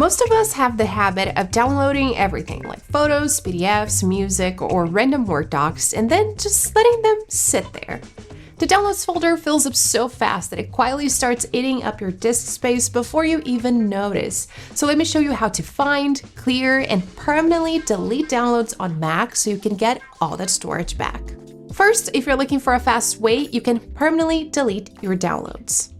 Most of us have the habit of downloading everything like photos, PDFs, music, or random Word docs, and then just letting them sit there. The downloads folder fills up so fast that it quietly starts eating up your disk space before you even notice. So let me show you how to find, clear, and permanently delete downloads on Mac so you can get all that storage back. First, if you're looking for a fast way, you can permanently delete your downloads.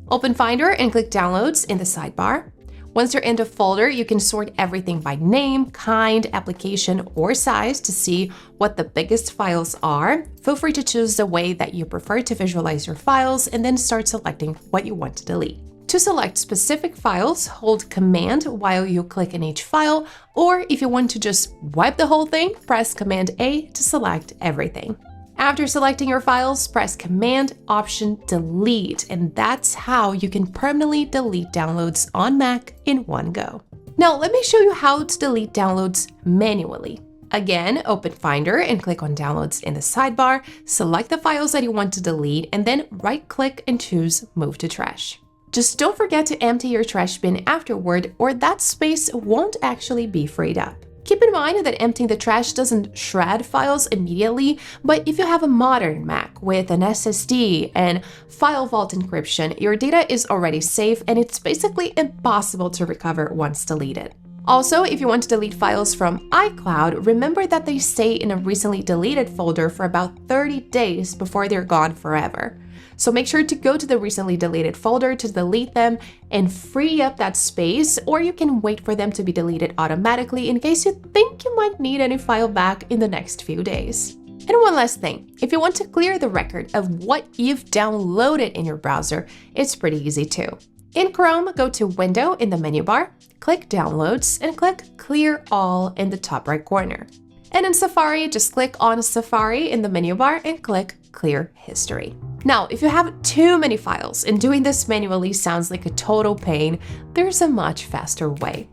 Open Finder and click Downloads in the sidebar. Once you're in the folder, you can sort everything by name, kind, application, or size to see what the biggest files are. Feel free to choose the way that you prefer to visualize your files and then start selecting what you want to delete. To select specific files, hold Command while you click in each file, or if you want to just wipe the whole thing, press Command A to select everything. After selecting your files, press Command-Option-Delete, and that's how you can permanently delete downloads on Mac in one go. Now, let me show you how to delete downloads manually. Again, open Finder and click on Downloads in the sidebar, select the files that you want to delete, and then right-click and choose Move to Trash. Just don't forget to empty your trash bin afterward, or that space won't actually be freed up. Keep in mind that emptying the trash doesn't shred files immediately, but if you have a modern Mac with an SSD and file vault encryption, your data is already safe and it's basically impossible to recover once deleted. Also, if you want to delete files from iCloud, remember that they stay in a recently deleted folder for about 30 days before they're gone forever. So make sure to go to the recently deleted folder to delete them and free up that space, or you can wait for them to be deleted automatically in case you think you might need any file back in the next few days. And one last thing, if you want to clear the record of what you've downloaded in your browser, it's pretty easy too. In Chrome, go to Window in the menu bar, click Downloads, and click Clear All in the top right corner. And in Safari, just click on Safari in the menu bar and click Clear History. Now, if you have too many files and doing this manually sounds like a total pain, there's a much faster way.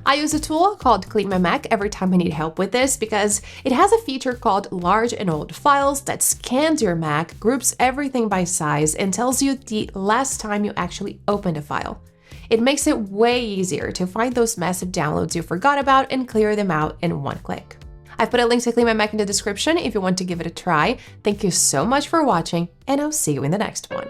I use a tool called CleanMyMac every time I need help with this because it has a feature called Large and Old Files that scans your Mac, groups everything by size, and tells you the last time you actually opened a file. It makes it way easier to find those massive downloads you forgot about and clear them out in one click. I've put a link to CleanMyMac in the description if you want to give it a try. Thank you so much for watching, and I'll see you in the next one.